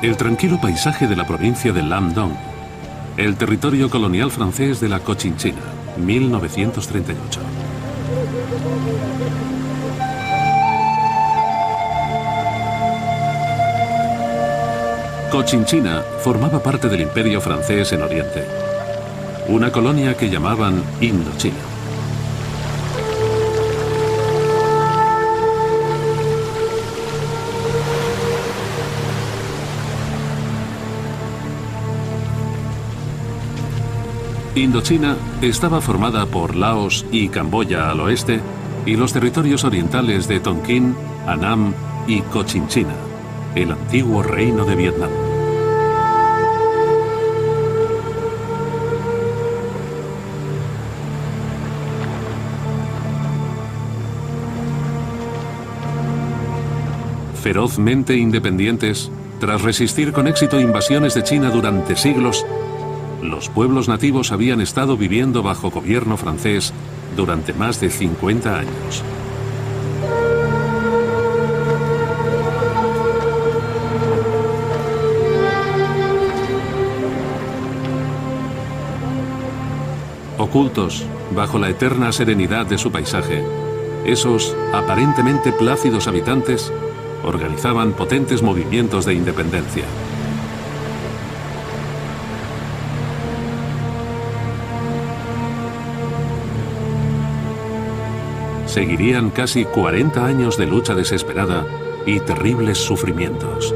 El tranquilo paisaje de la provincia de Lam Dong, el territorio colonial francés de la Cochinchina, 1938. Cochinchina formaba parte del Imperio francés en Oriente, una colonia que llamaban Indochina. Indochina estaba formada por Laos y Camboya al oeste y los territorios orientales de Tonkin, Annam y Cochinchina, el antiguo reino de Vietnam. Ferozmente independientes, tras resistir con éxito invasiones de China durante siglos, los pueblos nativos habían estado viviendo bajo gobierno francés durante más de 50 años. Ocultos bajo la eterna serenidad de su paisaje, esos aparentemente plácidos habitantes organizaban potentes movimientos de independencia. Seguirían casi 40 años de lucha desesperada y terribles sufrimientos.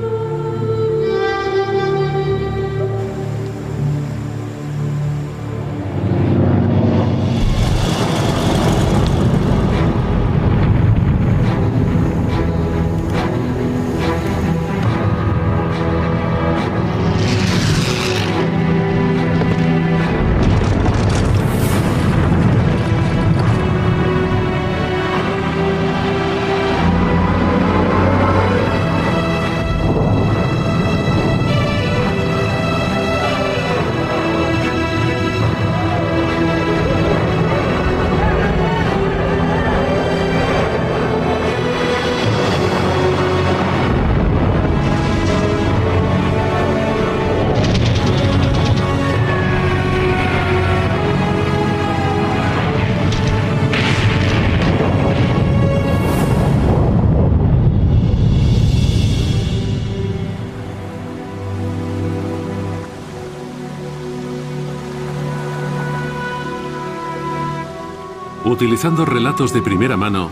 Utilizando relatos de primera mano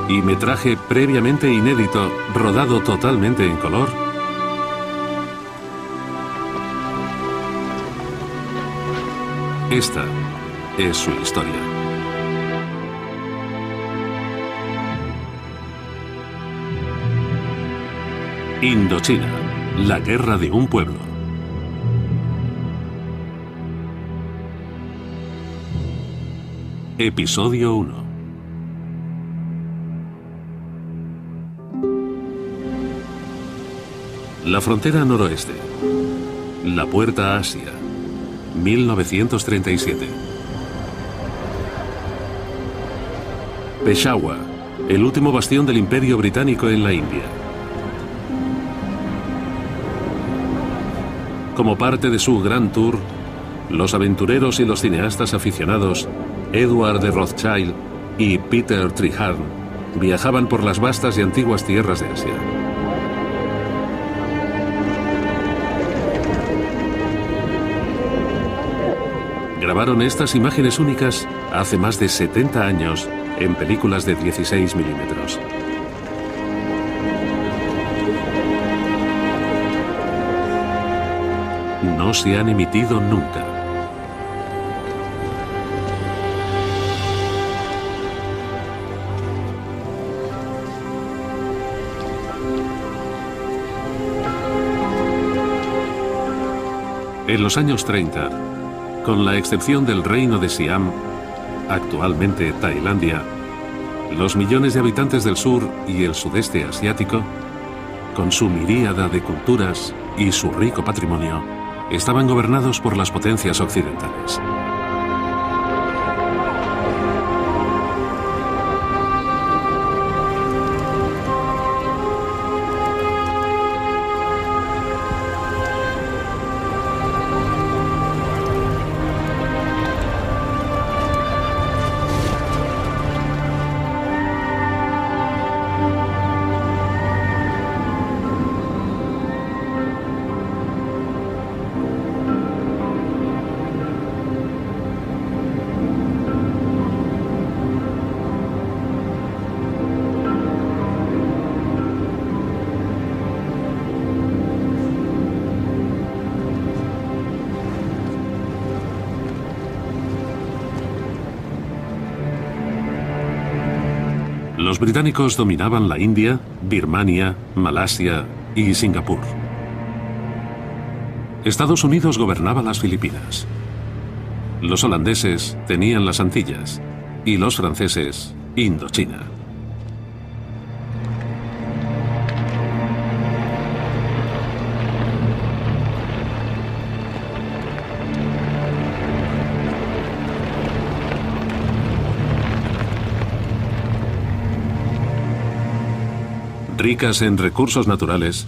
y metraje previamente inédito, rodado totalmente en color, esta es su historia. Indochina, la guerra de un pueblo. Episodio 1. La frontera noroeste. La puerta a Asia. 1937. Peshawar, el último bastión del Imperio Británico en la India. Como parte de su Grand Tour, los aventureros y los cineastas aficionados Edward de Rothschild y Peter Treharne viajaban por las vastas y antiguas tierras de Asia. Grabaron estas imágenes únicas hace más de 70 años en películas de 16 milímetros. No se han emitido nunca. En los años 30, con la excepción del reino de Siam, actualmente Tailandia, los millones de habitantes del sur y el sudeste asiático, con su miríada de culturas y su rico patrimonio, estaban gobernados por las potencias occidentales. Los británicos dominaban la India, Birmania, Malasia y Singapur. Estados Unidos gobernaba las Filipinas. Los holandeses tenían las Antillas y los franceses Indochina. Ricas en recursos naturales,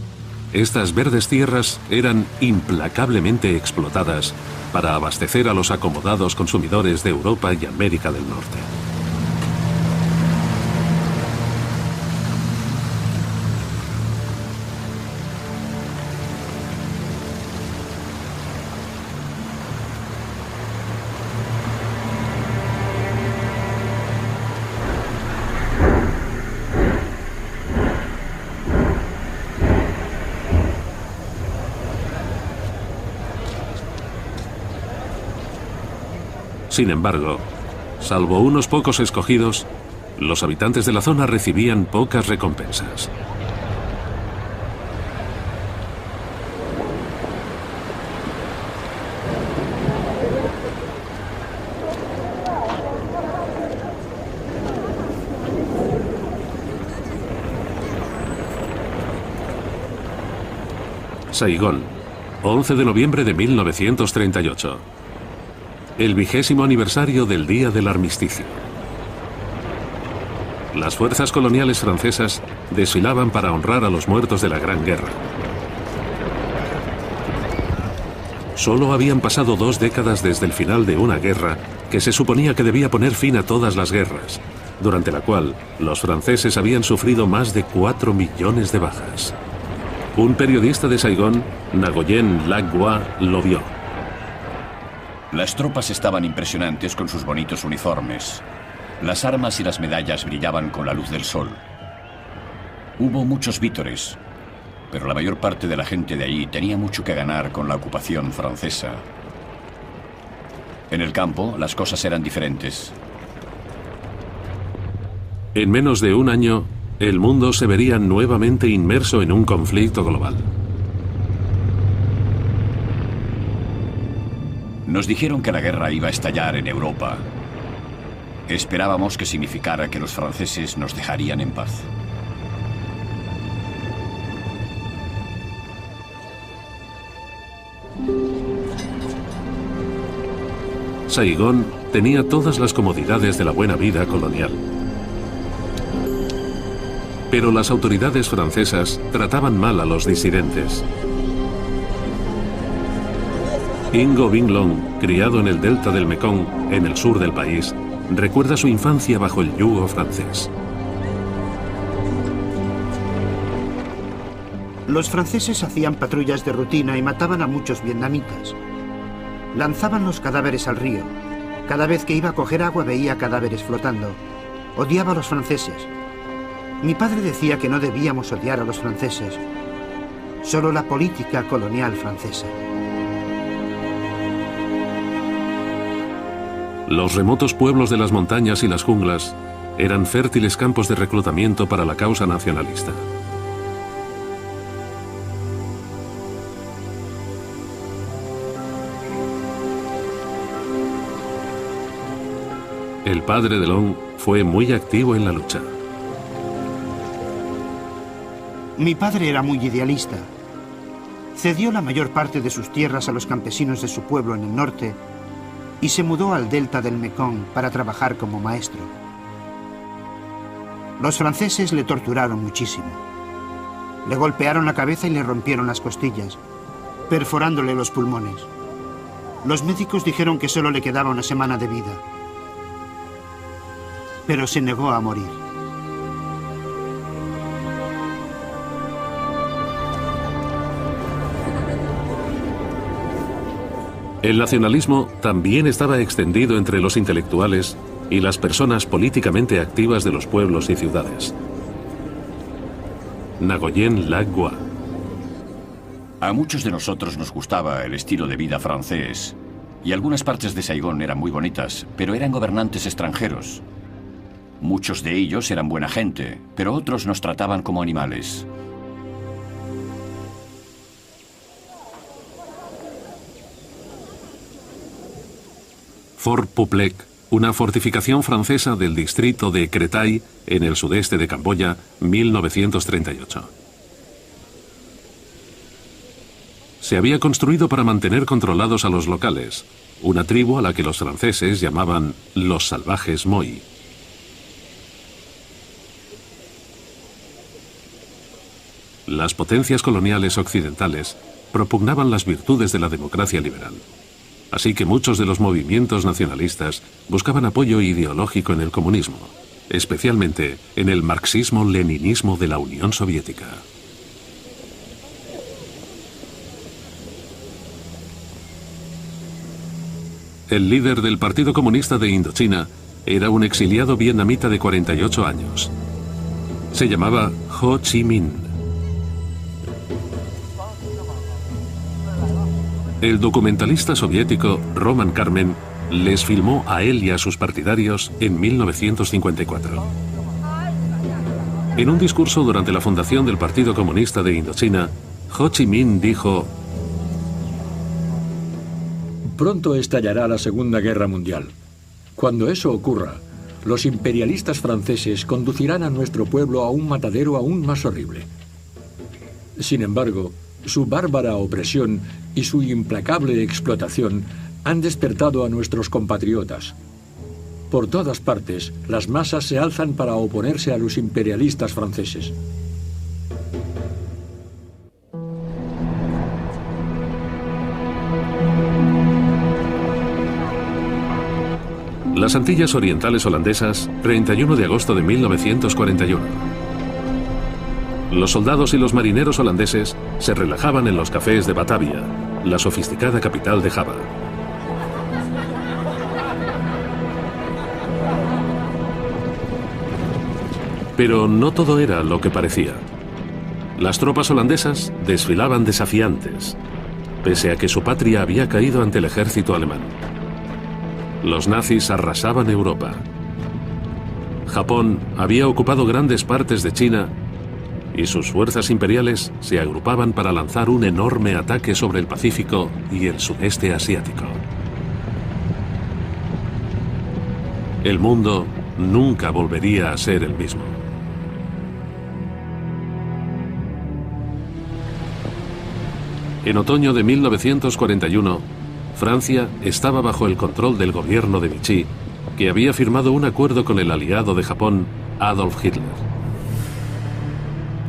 estas verdes tierras eran implacablemente explotadas para abastecer a los acomodados consumidores de Europa y América del Norte. Sin embargo, salvo unos pocos escogidos, los habitantes de la zona recibían pocas recompensas. Saigón, 11 de noviembre de 1938. El 20º aniversario del Día del Armisticio. Las fuerzas coloniales francesas desfilaban para honrar a los muertos de la Gran Guerra. Solo habían pasado 2 décadas desde el final de una guerra que se suponía que debía poner fin a todas las guerras, durante la cual los franceses habían sufrido más de 4 millones de bajas. Un periodista de Saigón, Nguyen Lac Ngoa, lo vio. Las tropas estaban impresionantes con sus bonitos uniformes. Las armas y las medallas brillaban con la luz del sol. Hubo muchos vítores, pero la mayor parte de la gente de allí tenía mucho que ganar con la ocupación francesa. En el campo, las cosas eran diferentes. En menos de un año, el mundo se vería nuevamente inmerso en un conflicto global. Nos dijeron que la guerra iba a estallar en Europa. Esperábamos que significara que los franceses nos dejarían en paz. Saigón tenía todas las comodidades de la buena vida colonial. Pero las autoridades francesas trataban mal a los disidentes. Ngo Vinh Long, criado en el delta del Mekong, en el sur del país, recuerda su infancia bajo el yugo francés. Los franceses hacían patrullas de rutina y mataban a muchos vietnamitas. Lanzaban los cadáveres al río. Cada vez que iba a coger agua veía cadáveres flotando. Odiaba a los franceses. Mi padre decía que no debíamos odiar a los franceses, solo la política colonial francesa. Los remotos pueblos de las montañas y las junglas eran fértiles campos de reclutamiento para la causa nacionalista. El padre de Long fue muy activo en la lucha. Mi padre era muy idealista. Cedió la mayor parte de sus tierras a los campesinos de su pueblo en el norte y se mudó al delta del Mekong para trabajar como maestro. Los franceses le torturaron muchísimo. Le golpearon la cabeza y le rompieron las costillas, perforándole los pulmones. Los médicos dijeron que solo le quedaba una semana de vida, pero se negó a morir. El nacionalismo también estaba extendido entre los intelectuales y las personas políticamente activas de los pueblos y ciudades. Nguyen Lac Ngoa. A muchos de nosotros nos gustaba el estilo de vida francés, y algunas partes de Saigón eran muy bonitas, pero eran gobernantes extranjeros. Muchos de ellos eran buena gente, pero otros nos trataban como animales. Fort Puplek, una fortificación francesa del distrito de Créteil, en el sudeste de Camboya, 1938. Se había construido para mantener controlados a los locales, una tribu a la que los franceses llamaban los salvajes Moi. Las potencias coloniales occidentales propugnaban las virtudes de la democracia liberal. Así que muchos de los movimientos nacionalistas buscaban apoyo ideológico en el comunismo, especialmente en el marxismo-leninismo de la Unión Soviética. El líder del Partido Comunista de Indochina era un exiliado vietnamita de 48 años. Se llamaba Ho Chi Minh. El documentalista soviético Roman Karmen les filmó a él y a sus partidarios en 1954. En un discurso durante la fundación del Partido Comunista de Indochina, Ho Chi Minh dijo: Pronto estallará la Segunda Guerra Mundial. Cuando eso ocurra, los imperialistas franceses conducirán a nuestro pueblo a un matadero aún más horrible. Sin embargo, su bárbara opresión y su implacable explotación han despertado a nuestros compatriotas. Por todas partes, las masas se alzan para oponerse a los imperialistas franceses. Las Antillas Orientales Holandesas, 31 de agosto de 1941. Los soldados y los marineros holandeses se relajaban en los cafés de Batavia, la sofisticada capital de Java. Pero no todo era lo que parecía. Las tropas holandesas desfilaban desafiantes, pese a que su patria había caído ante el ejército alemán. Los nazis arrasaban Europa. Japón había ocupado grandes partes de China y sus fuerzas imperiales se agrupaban para lanzar un enorme ataque sobre el Pacífico y el sudeste asiático. El mundo nunca volvería a ser el mismo. En otoño de 1941, Francia estaba bajo el control del gobierno de Vichy, que había firmado un acuerdo con el aliado de Japón, Adolf Hitler.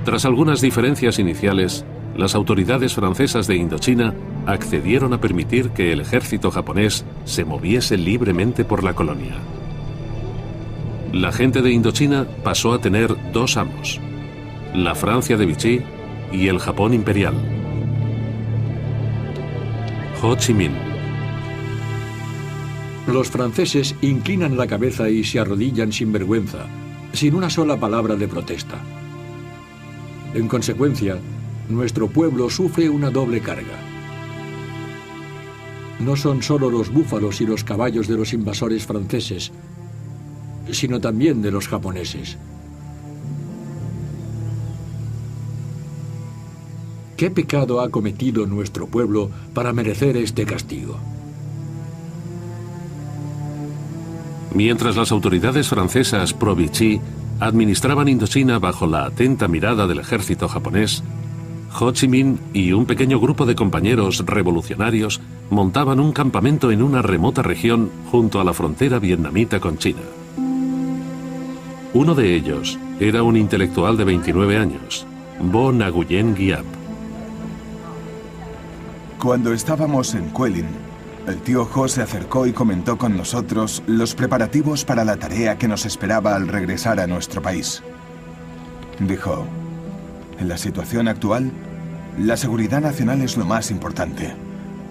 Tras algunas diferencias iniciales, las autoridades francesas de Indochina accedieron a permitir que el ejército japonés se moviese libremente por la colonia. La gente de Indochina pasó a tener dos amos: la Francia de Vichy y el Japón imperial. Ho Chi Minh. Los franceses inclinan la cabeza y se arrodillan sin vergüenza, sin una sola palabra de protesta. En consecuencia, nuestro pueblo sufre una doble carga. No son solo los búfalos y los caballos de los invasores franceses, sino también de los japoneses. ¿Qué pecado ha cometido nuestro pueblo para merecer este castigo? Mientras las autoridades francesas pro-Vichy administraban Indochina bajo la atenta mirada del ejército japonés, Ho Chi Minh y un pequeño grupo de compañeros revolucionarios montaban un campamento en una remota región junto a la frontera vietnamita con China. Uno de ellos era un intelectual de 29 años, Vo Nguyen Giap. Cuando estábamos en Cuelin, el tío Ho se acercó y comentó con nosotros los preparativos para la tarea que nos esperaba al regresar a nuestro país. Dijo: en la situación actual, la seguridad nacional es lo más importante.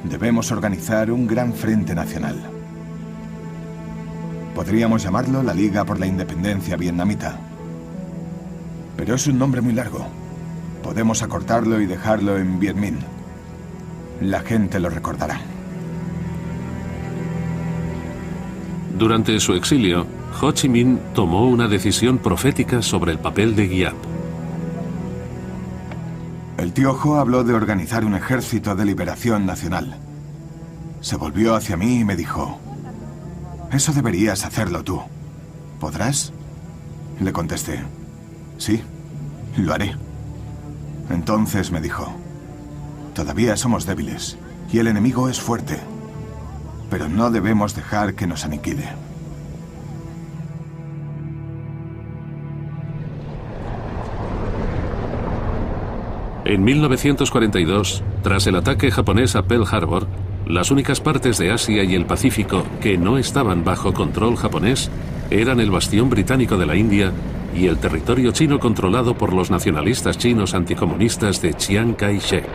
Debemos organizar un gran frente nacional. Podríamos llamarlo la Liga por la Independencia Vietnamita. Pero es un nombre muy largo. Podemos acortarlo y dejarlo en Viet Minh. La gente lo recordará. Durante su exilio, Ho Chi Minh tomó una decisión profética sobre el papel de Giap. El tío Ho habló de organizar un ejército de liberación nacional. Se volvió hacia mí y me dijo: «Eso deberías hacerlo tú. ¿Podrás?». Le contesté: «Sí, lo haré». Entonces me dijo: «Todavía somos débiles y el enemigo es fuerte, pero no debemos dejar que nos aniquile». En 1942, tras el ataque japonés a Pearl Harbor, las únicas partes de Asia y el Pacífico que no estaban bajo control japonés eran el bastión británico de la India y el territorio chino controlado por los nacionalistas chinos anticomunistas de Chiang Kai-shek.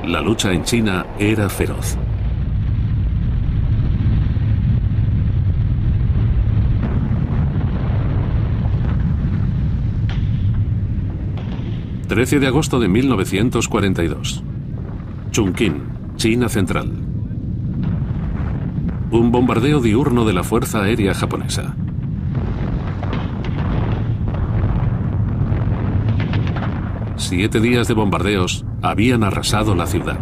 La lucha en China era feroz. ...13 de agosto de 1942... Chungking, China Central. Un bombardeo diurno de la Fuerza Aérea Japonesa. Siete días de bombardeos habían arrasado la ciudad.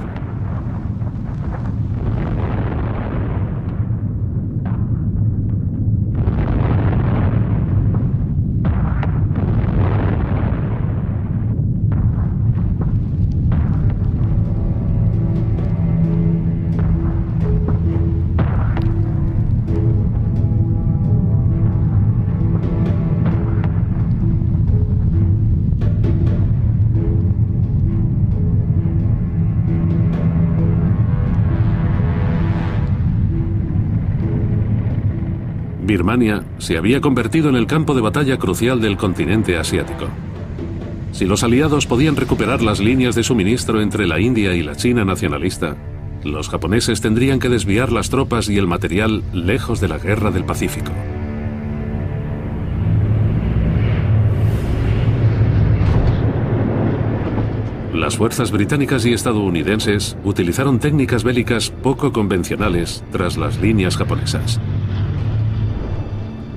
Birmania se había convertido en el campo de batalla crucial del continente asiático. Si los aliados podían recuperar las líneas de suministro entre la India y la China nacionalista, los japoneses tendrían que desviar las tropas y el material lejos de la guerra del Pacífico. Las fuerzas británicas y estadounidenses utilizaron técnicas bélicas poco convencionales tras las líneas japonesas.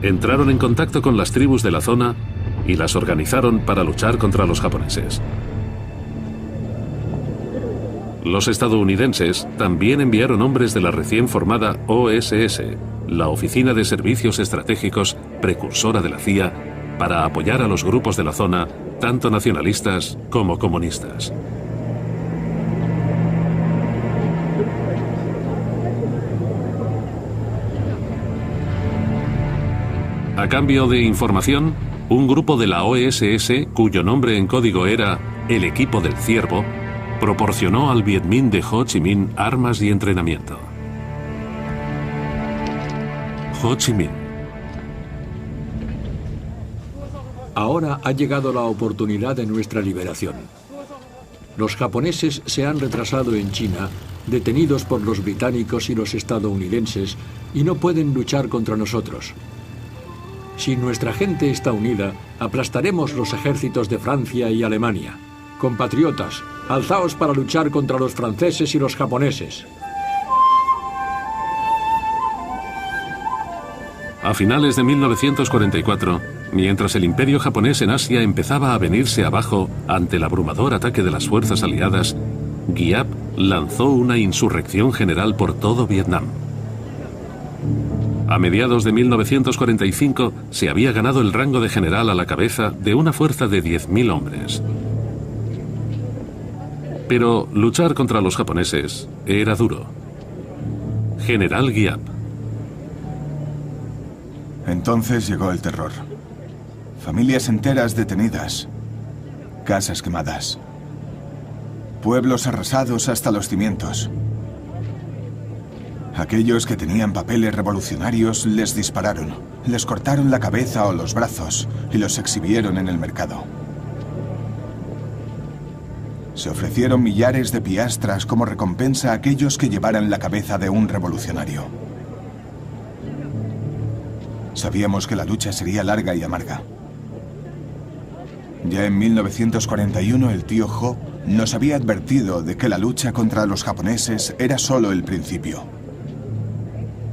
Entraron en contacto con las tribus de la zona y las organizaron para luchar contra los japoneses. Los estadounidenses también enviaron hombres de la recién formada OSS, la Oficina de Servicios Estratégicos precursora de la CIA, para apoyar a los grupos de la zona, tanto nacionalistas como comunistas. A cambio de información, un grupo de la OSS, cuyo nombre en código era el Equipo del Ciervo, proporcionó al Viet Minh de Ho Chi Minh armas y entrenamiento. Ho Chi Minh. Ahora ha llegado la oportunidad de nuestra liberación. Los japoneses se han retrasado en China, detenidos por los británicos y los estadounidenses, y no pueden luchar contra nosotros. Si nuestra gente está unida, aplastaremos los ejércitos de Francia y Alemania. Compatriotas, alzaos para luchar contra los franceses y los japoneses. A finales de 1944, mientras el imperio japonés en Asia empezaba a venirse abajo ante el abrumador ataque de las fuerzas aliadas, Giap lanzó una insurrección general por todo Vietnam. A mediados de 1945 se había ganado el rango de general a la cabeza de una fuerza de 10.000 hombres. Pero luchar contra los japoneses era duro. General Giap. Entonces llegó el terror. Familias enteras detenidas. Casas quemadas. Pueblos arrasados hasta los cimientos. Aquellos que tenían papeles revolucionarios les dispararon, les cortaron la cabeza o los brazos y los exhibieron en el mercado. Se ofrecieron millares de piastras como recompensa a aquellos que llevaran la cabeza de un revolucionario. Sabíamos que la lucha sería larga y amarga. Ya en 1941 el tío Ho nos había advertido de que la lucha contra los japoneses era solo el principio.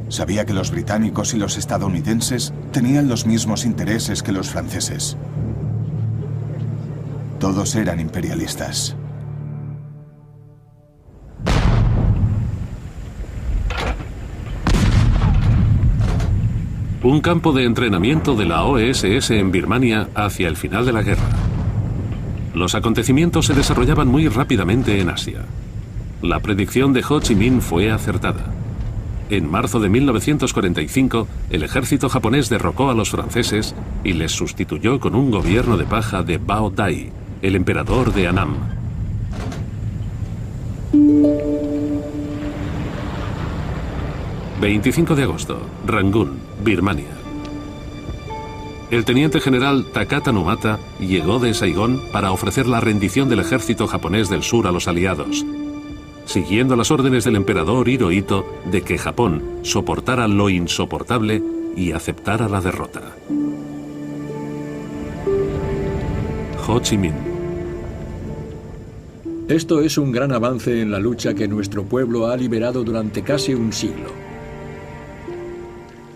Sabía que los británicos y los estadounidenses tenían los mismos intereses que los franceses. Todos eran imperialistas. Un campo de entrenamiento de la OSS en Birmania hacia el final de la guerra. Los acontecimientos se desarrollaban muy rápidamente en Asia. La predicción de Ho Chi Minh fue acertada. En marzo de 1945, el ejército japonés derrocó a los franceses y les sustituyó con un gobierno de paja de Bao Dai, el emperador de Annam. ...25 de agosto, Rangún, Birmania. El teniente general Takata Numata llegó de Saigón para ofrecer la rendición del ejército japonés del sur a los aliados, siguiendo las órdenes del emperador Hirohito de que Japón soportara lo insoportable y aceptara la derrota. Ho Chi Minh. Esto es un gran avance en la lucha que nuestro pueblo ha liberado durante casi un siglo.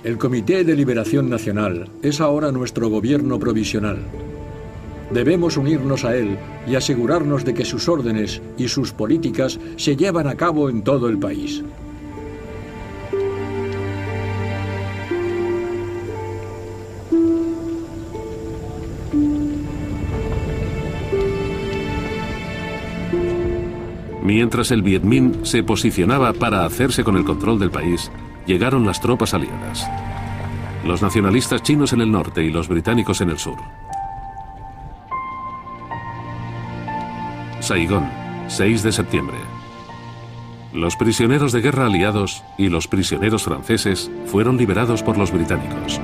El Comité de Liberación Nacional es ahora nuestro gobierno provisional. Debemos unirnos a él y asegurarnos de que sus órdenes y sus políticas se llevan a cabo en todo el país. Mientras el Viet Minh se posicionaba para hacerse con el control del país, llegaron las tropas aliadas. Los nacionalistas chinos en el norte y los británicos en el sur. Saigón, 6 de septiembre. Los prisioneros de guerra aliados y los prisioneros franceses fueron liberados por los británicos.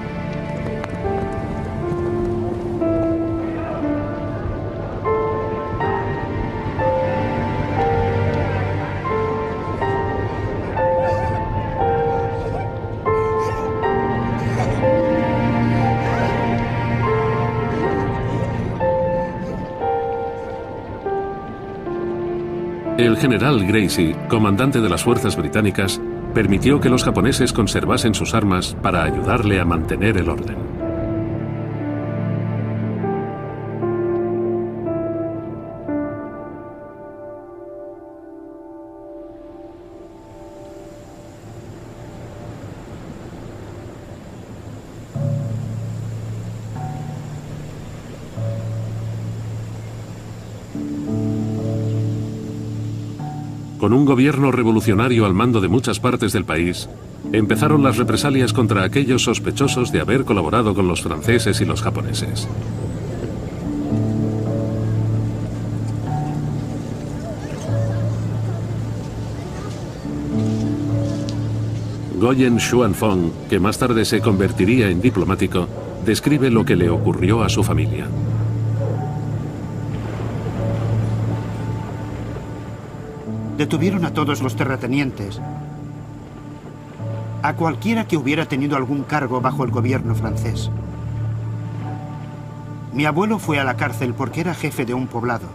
El general Gracie, comandante de las fuerzas británicas, permitió que los japoneses conservasen sus armas para ayudarle a mantener el orden. Con un gobierno revolucionario al mando de muchas partes del país, empezaron las represalias contra aquellos sospechosos de haber colaborado con los franceses y los japoneses. Nguyen Xuan Phong, que más tarde se convertiría en diplomático, describe lo que le ocurrió a su familia. Detuvieron a todos los terratenientes, a cualquiera que hubiera tenido algún cargo bajo el gobierno francés. Mi abuelo fue a la cárcel porque era jefe de un poblado.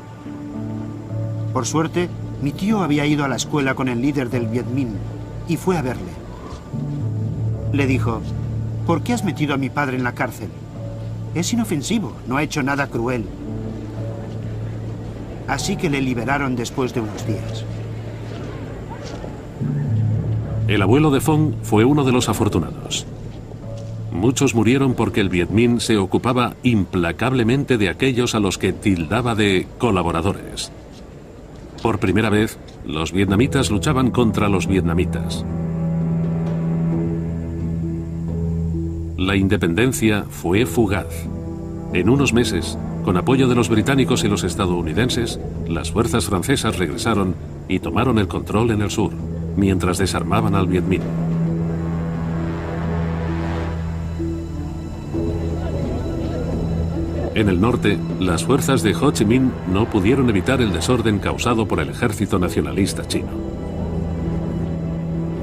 Por suerte, mi tío había ido a la escuela con el líder del Viet Minh y fue a verle. Le dijo: ¿por qué has metido a mi padre en la cárcel? Es inofensivo, no ha hecho nada cruel. Así que le liberaron después de unos días. El abuelo de Phong fue uno de los afortunados. Muchos murieron porque el Viet Minh se ocupaba implacablemente de aquellos a los que tildaba de colaboradores. Por primera vez, los vietnamitas luchaban contra los vietnamitas. La independencia fue fugaz. En unos meses, con apoyo de los británicos y los estadounidenses, las fuerzas francesas regresaron y tomaron el control en el sur, mientras desarmaban al Viet Minh. En el norte, las fuerzas de Ho Chi Minh no pudieron evitar el desorden causado por el ejército nacionalista chino.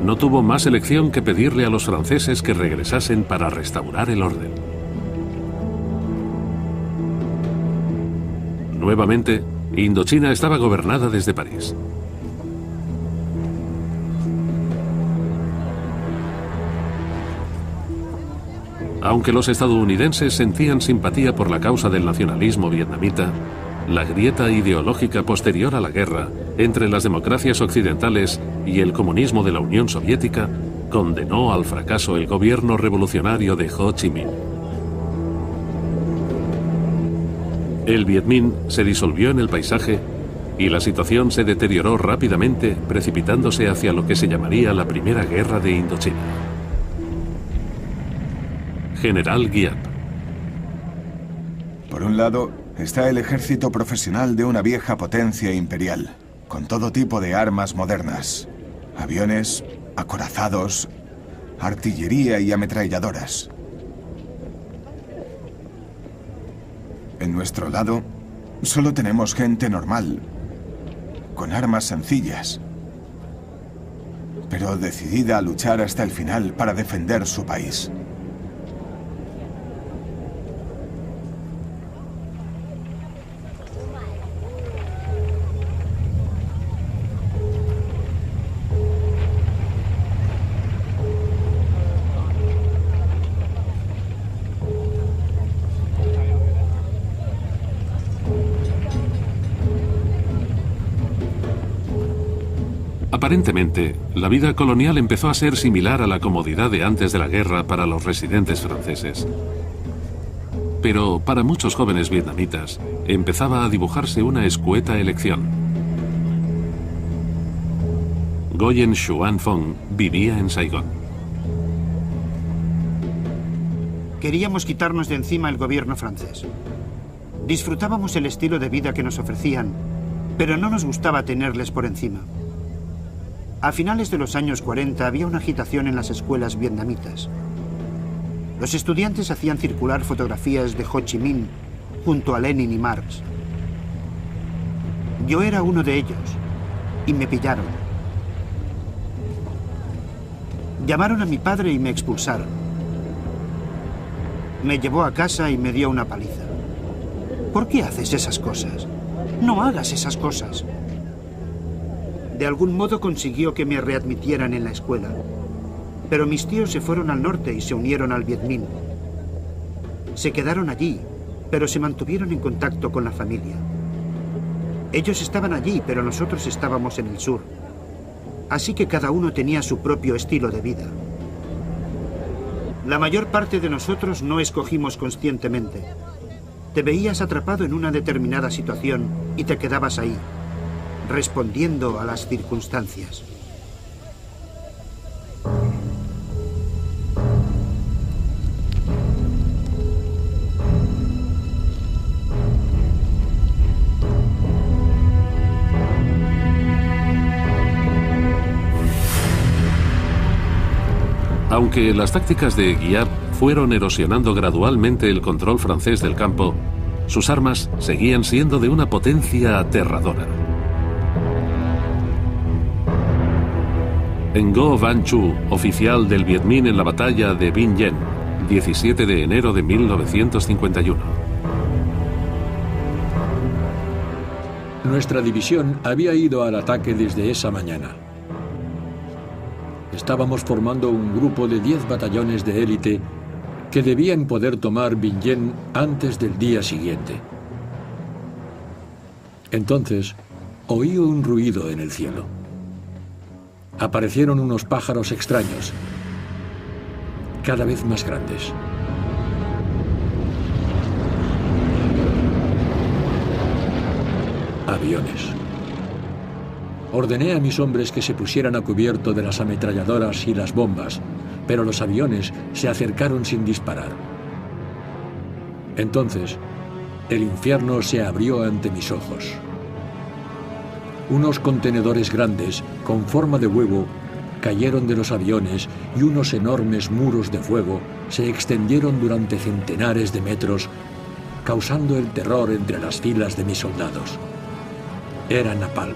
No tuvo más elección que pedirle a los franceses que regresasen para restaurar el orden. Nuevamente, Indochina estaba gobernada desde París. Aunque los estadounidenses sentían simpatía por la causa del nacionalismo vietnamita, la grieta ideológica posterior a la guerra entre las democracias occidentales y el comunismo de la Unión Soviética condenó al fracaso el gobierno revolucionario de Ho Chi Minh. El Viet Minh se disolvió en el paisaje y la situación se deterioró rápidamente, precipitándose hacia lo que se llamaría la Primera Guerra de Indochina. General Giap. Por un lado, está el ejército profesional de una vieja potencia imperial, con todo tipo de armas modernas, aviones, acorazados, artillería y ametralladoras. En nuestro lado, solo tenemos gente normal, con armas sencillas, pero decidida a luchar hasta el final para defender su país. Aparentemente, la vida colonial empezó a ser similar a la comodidad de antes de la guerra para los residentes franceses. Pero para muchos jóvenes vietnamitas, empezaba a dibujarse una escueta elección. Nguyen Xuan Phong vivía en Saigón. Queríamos quitarnos de encima el gobierno francés. Disfrutábamos el estilo de vida que nos ofrecían, pero no nos gustaba tenerles por encima. A finales de los años 40 había una agitación en las escuelas vietnamitas. Los estudiantes hacían circular fotografías de Ho Chi Minh junto a Lenin y Marx. Yo era uno de ellos y me pillaron. Llamaron a mi padre y me expulsaron. Me llevó a casa y me dio una paliza. ¿Por qué haces esas cosas? No hagas esas cosas. De algún modo consiguió que me readmitieran en la escuela. Pero mis tíos se fueron al norte y se unieron al Viet Minh. Se quedaron allí, pero se mantuvieron en contacto con la familia. Ellos estaban allí, pero nosotros estábamos en el sur. Así que cada uno tenía su propio estilo de vida. La mayor parte de nosotros no escogimos conscientemente. Te veías atrapado en una determinada situación y te quedabas ahí, respondiendo a las circunstancias. Aunque las tácticas de Giap fueron erosionando gradualmente el control francés del campo, sus armas seguían siendo de una potencia aterradora. Ngo Van Chu, oficial del Viet Minh en la batalla de Vinh Yen, 17 de enero de 1951. Nuestra división había ido al ataque desde esa mañana. Estábamos formando un grupo de 10 batallones de élite que debían poder tomar Vinh Yen antes del día siguiente. Entonces, oí un ruido en el cielo. Aparecieron unos pájaros extraños, cada vez más grandes. Aviones. Ordené a mis hombres que se pusieran a cubierto de las ametralladoras y las bombas, pero los aviones se acercaron sin disparar. Entonces, el infierno se abrió ante mis ojos. Unos contenedores grandes, con forma de huevo, cayeron de los aviones y unos enormes muros de fuego se extendieron durante centenares de metros, causando el terror entre las filas de mis soldados. Era napalm,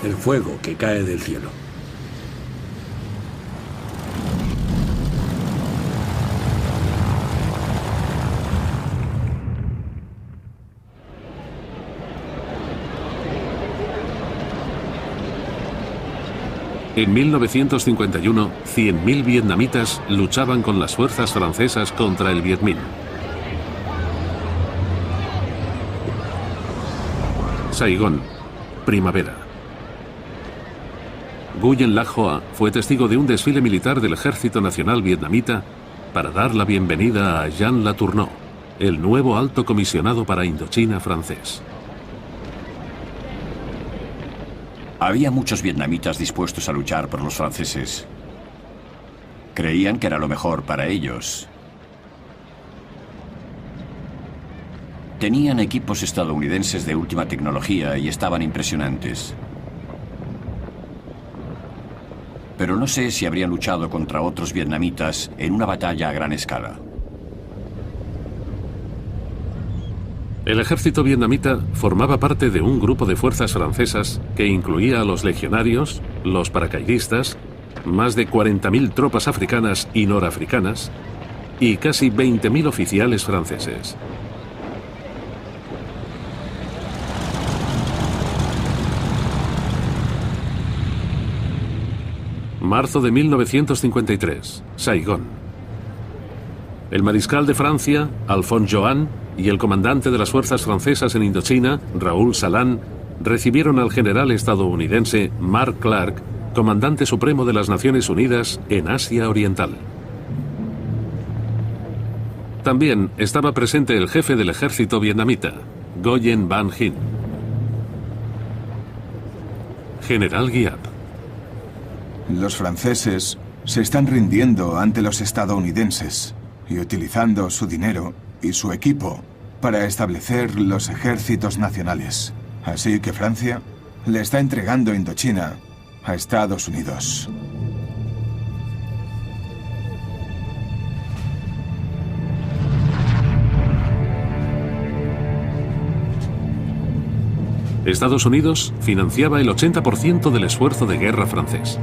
el fuego que cae del cielo. En 1951, 100.000 vietnamitas luchaban con las fuerzas francesas contra el Viet Minh. Saigón, primavera. Nguyen Lac Hoa fue testigo de un desfile militar del Ejército Nacional Vietnamita para dar la bienvenida a Jean Latourneau, el nuevo alto comisionado para Indochina francés. Había muchos vietnamitas dispuestos a luchar por los franceses. Creían que era lo mejor para ellos. Tenían equipos estadounidenses de última tecnología y estaban impresionantes. Pero no sé si habrían luchado contra otros vietnamitas en una batalla a gran escala. El ejército vietnamita formaba parte de un grupo de fuerzas francesas que incluía a los legionarios, los paracaidistas, más de 40.000 tropas africanas y norafricanas y casi 20.000 oficiales franceses. Marzo de 1953, Saigón. El mariscal de Francia, Alphonse Johan, y el comandante de las fuerzas francesas en Indochina, Raoul Salan, recibieron al general estadounidense Mark Clark, comandante supremo de las Naciones Unidas en Asia Oriental. También estaba presente el jefe del ejército vietnamita, Nguyen Van Hin. General Giap. Los franceses se están rindiendo ante los estadounidenses y utilizando su dinero y su equipo para establecer los ejércitos nacionales. Así que Francia le está entregando Indochina a Estados Unidos. Estados Unidos financiaba el 80% del esfuerzo de guerra francés.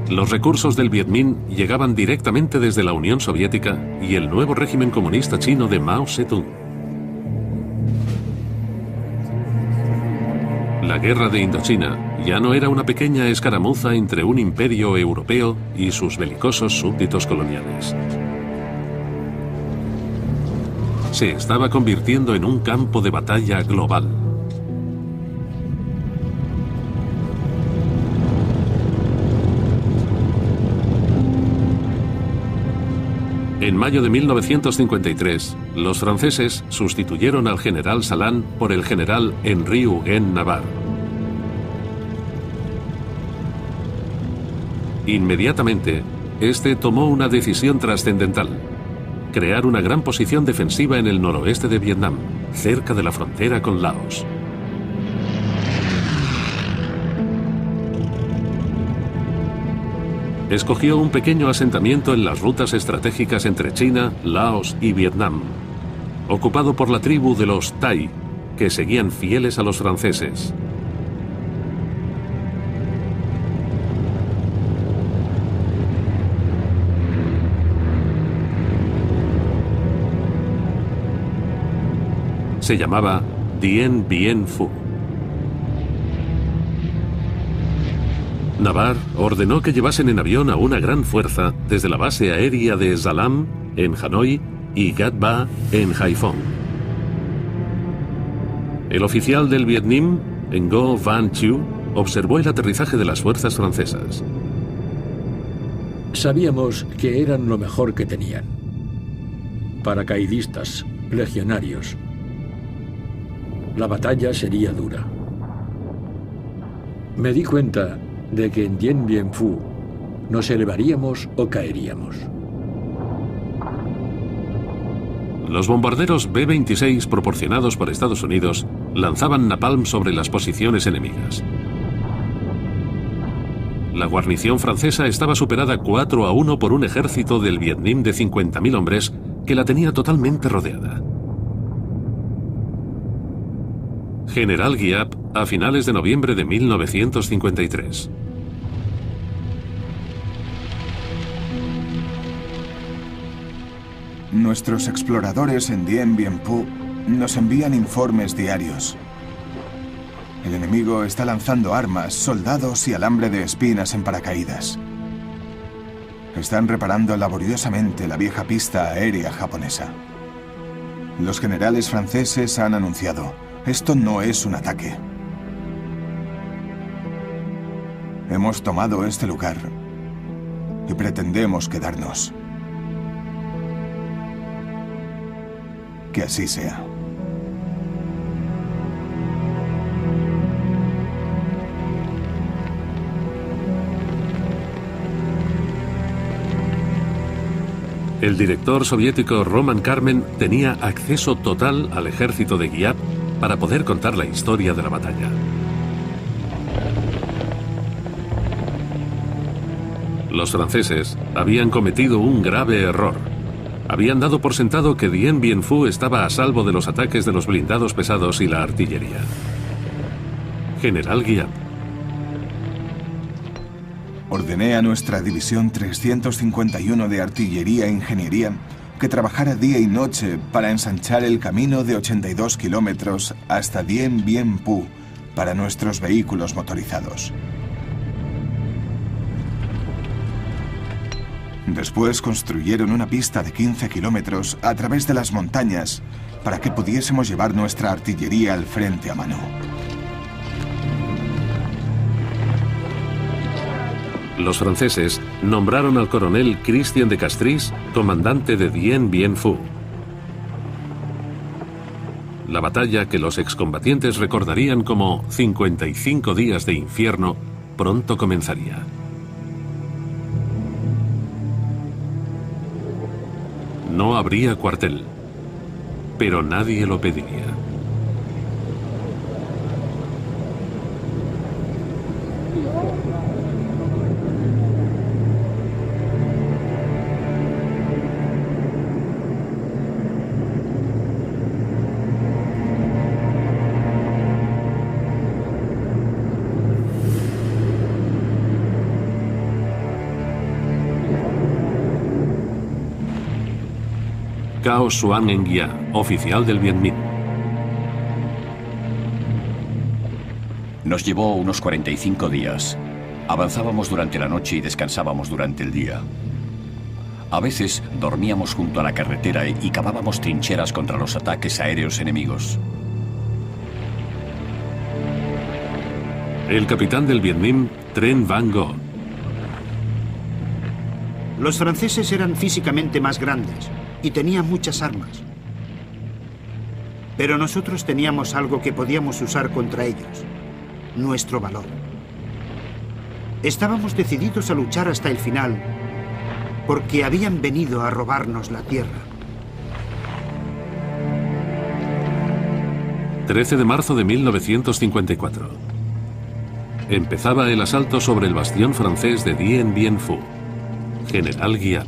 Los recursos del Viet Minh llegaban directamente desde la Unión Soviética y el nuevo régimen comunista chino de Mao Zedong. La guerra de Indochina ya no era una pequeña escaramuza entre un imperio europeo y sus belicosos súbditos coloniales. Se estaba convirtiendo en un campo de batalla global. En mayo de 1953, los franceses sustituyeron al general Salan por el general Henri Huguen Navarre. Inmediatamente, este tomó una decisión trascendental: crear una gran posición defensiva en el noroeste de Vietnam, cerca de la frontera con Laos. Escogió un pequeño asentamiento en las rutas estratégicas entre China, Laos y Vietnam, ocupado por la tribu de los Tai, que seguían fieles a los franceses. Se llamaba Dien Bien Phu. Navarre ordenó que llevasen en avión a una gran fuerza desde la base aérea de Ça Lam, en Hanoi, y Gat Ba, en Haiphong. El oficial del Viet Minh, Ngo Van Chieu, observó el aterrizaje de las fuerzas francesas. Sabíamos que eran lo mejor que tenían. Paracaidistas, legionarios. La batalla sería dura. Me di cuenta de que en Dien Bien Phu nos elevaríamos o caeríamos. Los bombarderos B-26 proporcionados por Estados Unidos lanzaban napalm sobre las posiciones enemigas. La guarnición francesa estaba superada 4-1 por un ejército del Viet Minh de 50.000 hombres que la tenía totalmente rodeada. General Giap, a finales de noviembre de 1953. Nuestros exploradores en Dien Bien Phu nos envían informes diarios. El enemigo está lanzando armas, soldados y alambre de espinas en paracaídas. Están reparando laboriosamente la vieja pista aérea japonesa. Los generales franceses han anunciado: esto no es un ataque. Hemos tomado este lugar y pretendemos quedarnos. Que así sea. El director soviético Roman Karmen tenía acceso total al ejército de Giap para poder contar la historia de la batalla. Los franceses habían cometido un grave error. Habían dado por sentado que Dien Bien Phu estaba a salvo de los ataques de los blindados pesados y la artillería. General Giap: ordené a nuestra división 351 de artillería e ingeniería que trabajara día y noche para ensanchar el camino de 82 kilómetros hasta Dien Bien Phu para nuestros vehículos motorizados. Después construyeron una pista de 15 kilómetros a través de las montañas para que pudiésemos llevar nuestra artillería al frente a mano. Los franceses nombraron al coronel Christian de Castries comandante de Dien Bien Phu. La batalla que los excombatientes recordarían como 55 días de infierno pronto comenzaría. No habría cuartel, pero nadie lo pediría. Cao Xuan Enguia, oficial del Viet Minh. Nos llevó unos 45 días. Avanzábamos durante la noche y descansábamos durante el día. A veces dormíamos junto a la carretera y cavábamos trincheras contra los ataques aéreos enemigos. El capitán del Viet Minh, Tren Van Gogh. Los franceses eran físicamente más grandes y tenían muchas armas. Pero nosotros teníamos algo que podíamos usar contra ellos: nuestro valor. Estábamos decididos a luchar hasta el final porque habían venido a robarnos la tierra. 13 de marzo de 1954. Empezaba el asalto sobre el bastión francés de Dien Bien Phu. General Giap.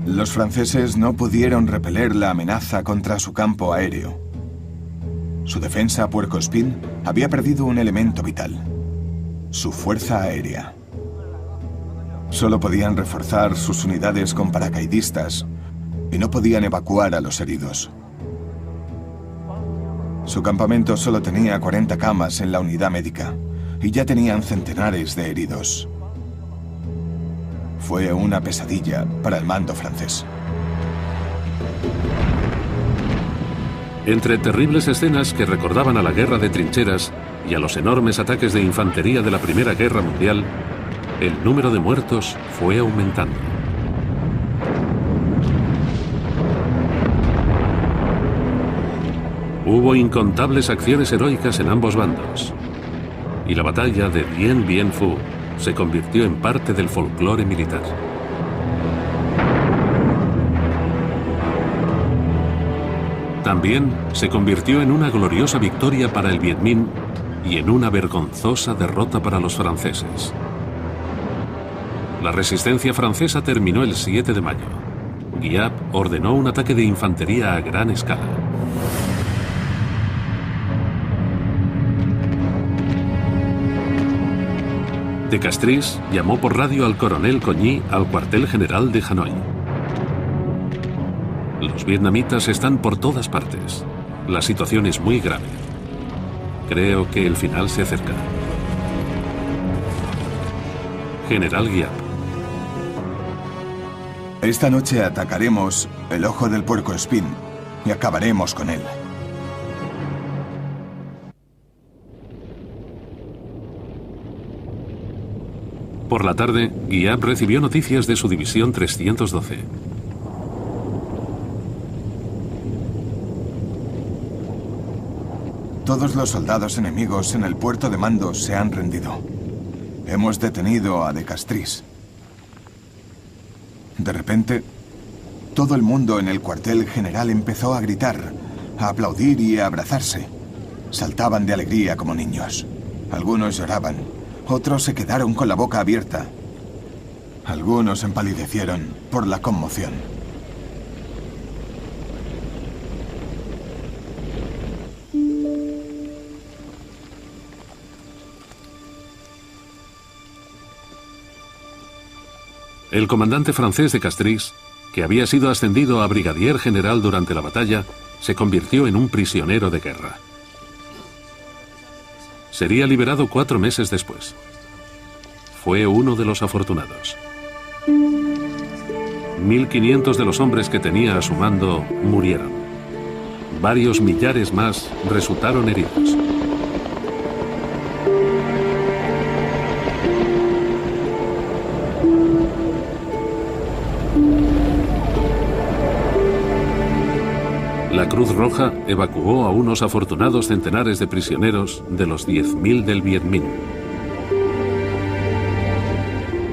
Los franceses no pudieron repeler la amenaza contra su campo aéreo. Su defensa a puercoespín había perdido un elemento vital: su fuerza aérea. Solo podían reforzar sus unidades con paracaidistas y no podían evacuar a los heridos. Su campamento solo tenía 40 camas en la unidad médica y ya tenían centenares de heridos. Fue una pesadilla para el mando francés. Entre terribles escenas que recordaban a la guerra de trincheras y a los enormes ataques de infantería de la Primera Guerra Mundial, el número de muertos fue aumentando. Hubo incontables acciones heroicas en ambos bandos, y la batalla de Dien Bien Phu se convirtió en parte del folclore militar. También se convirtió en una gloriosa victoria para el Viet Minh y en una vergonzosa derrota para los franceses. La resistencia francesa terminó el 7 de mayo. Guiap ordenó un ataque de infantería a gran escala. De Castries llamó por radio al coronel Cogny al cuartel general de Hanoi. Los vietnamitas están por todas partes. La situación es muy grave. Creo que el final se acerca. General Guiap. Esta noche atacaremos el Ojo del Puercoespín y acabaremos con él. Por la tarde, Guiap recibió noticias de su división 312. Todos los soldados enemigos en el puerto de mando se han rendido. Hemos detenido a De Castries. De repente, todo el mundo en el cuartel general empezó a gritar, a aplaudir y a abrazarse. Saltaban de alegría como niños. Algunos lloraban, otros se quedaron con la boca abierta. Algunos empalidecieron por la conmoción. El comandante francés de Castries, que había sido ascendido a brigadier general durante la batalla, se convirtió en un prisionero de guerra. Sería liberado 4 meses después. Fue uno de los afortunados. 1.500 de los hombres que tenía a su mando murieron. Varios millares más resultaron heridos. La Cruz Roja evacuó a unos afortunados centenares de prisioneros de los 10.000 del Viet Minh.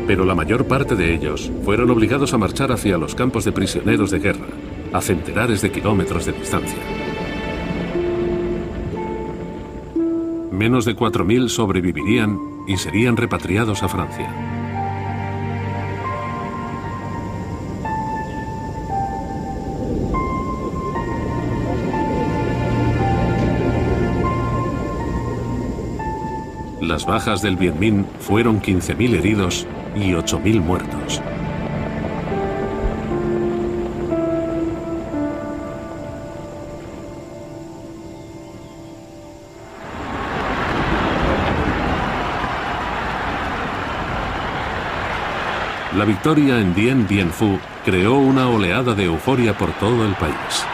Pero la mayor parte de ellos fueron obligados a marchar hacia los campos de prisioneros de guerra, a centenares de kilómetros de distancia. Menos de 4.000 sobrevivirían y serían repatriados a Francia. Las bajas del Viet Minh fueron 15.000 heridos y 8.000 muertos. La victoria en Dien Bien Phu creó una oleada de euforia por todo el país.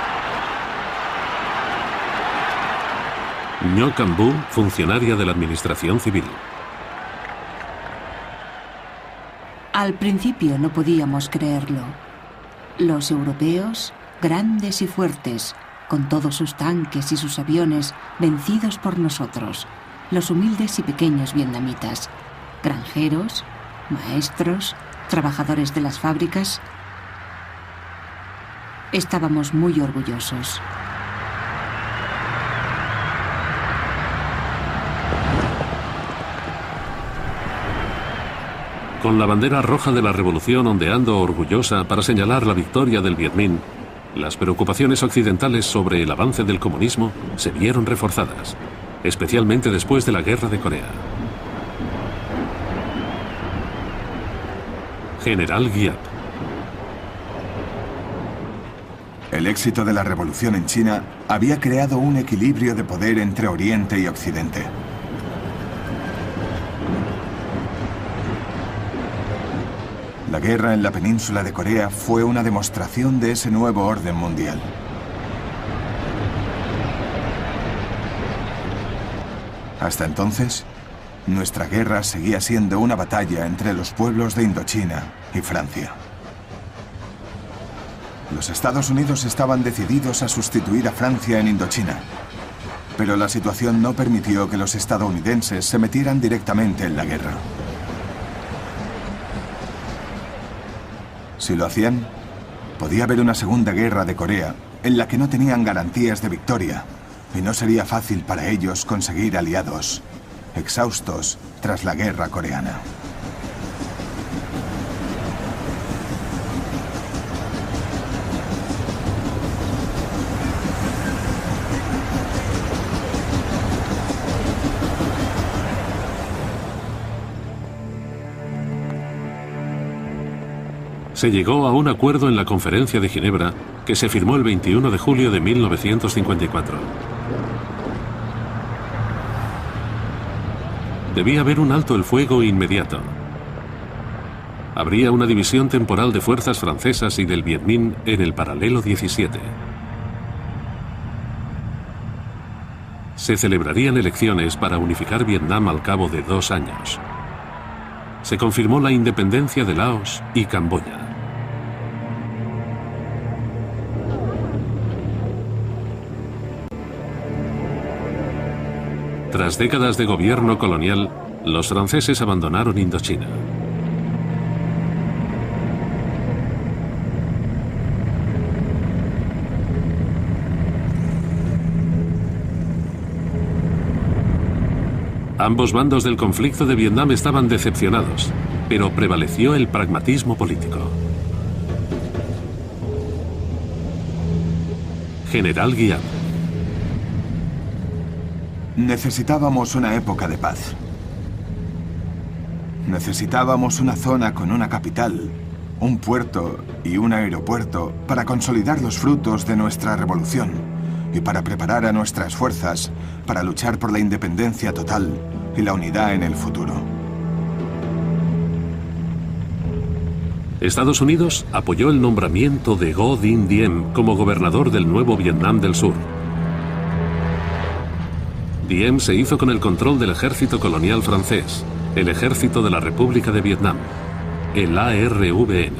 Ngo Cam Bu, funcionaria de la administración civil. Al principio no podíamos creerlo. Los europeos, grandes y fuertes, con todos sus tanques y sus aviones, vencidos por nosotros, los humildes y pequeños vietnamitas, granjeros, maestros, trabajadores de las fábricas. Estábamos muy orgullosos. Con la bandera roja de la revolución ondeando orgullosa para señalar la victoria del Viet Minh, las preocupaciones occidentales sobre el avance del comunismo se vieron reforzadas, especialmente después de la Guerra de Corea. General Guiap. El éxito de la revolución en China había creado un equilibrio de poder entre Oriente y Occidente. La guerra en la península de Corea fue una demostración de ese nuevo orden mundial. Hasta entonces, nuestra guerra seguía siendo una batalla entre los pueblos de Indochina y Francia. Los Estados Unidos estaban decididos a sustituir a Francia en Indochina, pero la situación no permitió que los estadounidenses se metieran directamente en la guerra. Si lo hacían, podía haber una segunda guerra de Corea en la que no tenían garantías de victoria y no sería fácil para ellos conseguir aliados, exhaustos tras la guerra coreana. Se llegó a un acuerdo en la Conferencia de Ginebra que se firmó el 21 de julio de 1954. Debía haber un alto el fuego inmediato. Habría una división temporal de fuerzas francesas y del Viet Minh en el paralelo 17. Se celebrarían elecciones para unificar Vietnam al cabo de 2 años. Se confirmó la independencia de Laos y Camboya. Tras décadas de gobierno colonial, los franceses abandonaron Indochina. Ambos bandos del conflicto de Vietnam estaban decepcionados, pero prevaleció el pragmatismo político. General Giap. Necesitábamos una época de paz. Necesitábamos una zona con una capital, un puerto y un aeropuerto para consolidar los frutos de nuestra revolución y para preparar a nuestras fuerzas para luchar por la independencia total y la unidad en el futuro. Estados Unidos apoyó el nombramiento de Ngo Dinh Diem como gobernador del nuevo Vietnam del Sur. Diem se hizo con el control del ejército colonial francés, el Ejército de la República de Vietnam, el ARVN.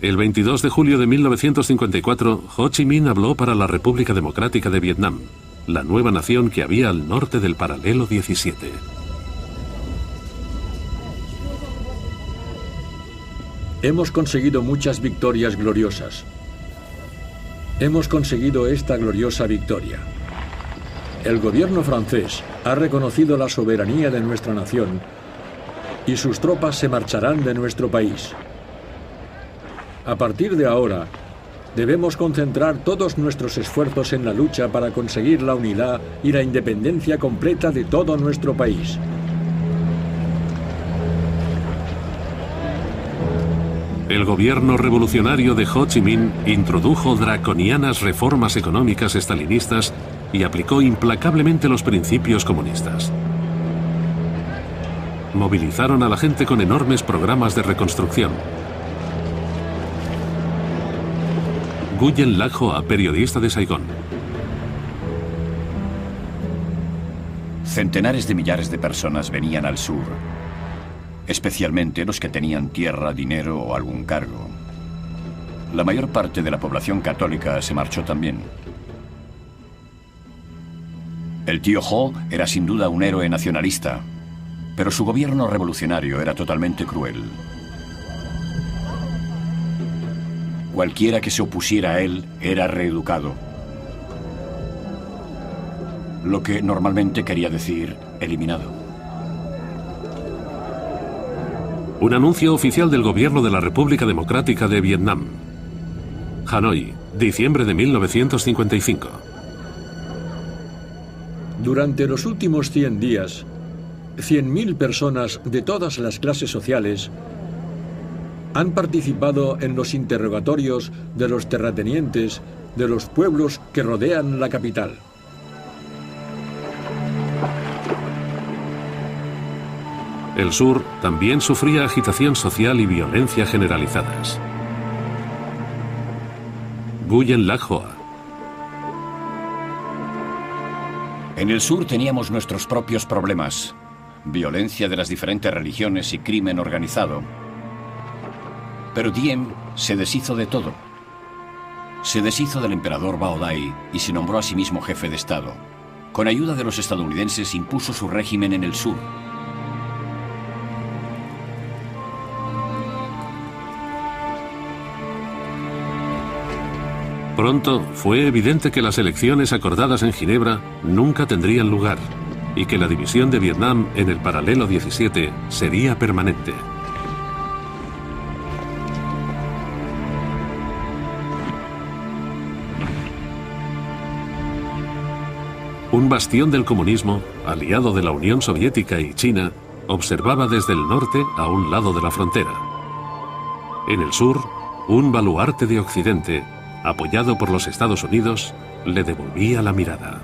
El 22 de julio de 1954, Ho Chi Minh habló para la República Democrática de Vietnam, la nueva nación que había al norte del paralelo 17. Hemos conseguido muchas victorias gloriosas. Hemos conseguido esta gloriosa victoria. El gobierno francés ha reconocido la soberanía de nuestra nación y sus tropas se marcharán de nuestro país. A partir de ahora, debemos concentrar todos nuestros esfuerzos en la lucha para conseguir la unidad y la independencia completa de todo nuestro país. El gobierno revolucionario de Ho Chi Minh introdujo draconianas reformas económicas estalinistas y aplicó implacablemente los principios comunistas. Movilizaron a la gente con enormes programas de reconstrucción. Nguyen Lach Hoa, periodista de Saigón. Centenares de millares de personas venían al sur, especialmente los que tenían tierra, dinero o algún cargo. La mayor parte de la población católica se marchó también. El tío Ho era sin duda un héroe nacionalista, pero su gobierno revolucionario era totalmente cruel. Cualquiera que se opusiera a él era reeducado, lo que normalmente quería decir eliminado. Un anuncio oficial del gobierno de la República Democrática de Vietnam. Hanoi, diciembre de 1955. Durante los últimos 100 días, 100.000 personas de todas las clases sociales han participado en los interrogatorios de los terratenientes de los pueblos que rodean la capital. El sur también sufría agitación social y violencia generalizadas. Nguyen Lach Hoa. En el sur teníamos nuestros propios problemas, violencia de las diferentes religiones y crimen organizado. Pero Diem se deshizo de todo. Se deshizo del emperador Bao Dai y se nombró a sí mismo jefe de Estado. Con ayuda de los estadounidenses impuso su régimen en el sur. Pronto fue evidente que las elecciones acordadas en Ginebra nunca tendrían lugar y que la división de Vietnam en el paralelo 17 sería permanente. Un bastión del comunismo, aliado de la Unión Soviética y China, observaba desde el norte a un lado de la frontera. En el sur, un baluarte de Occidente, apoyado por los Estados Unidos, le devolvía la mirada.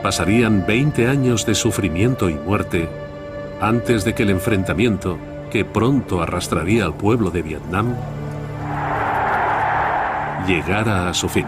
Pasarían 20 años de sufrimiento y muerte antes de que el enfrentamiento, que pronto arrastraría al pueblo de Vietnam, llegara a su fin.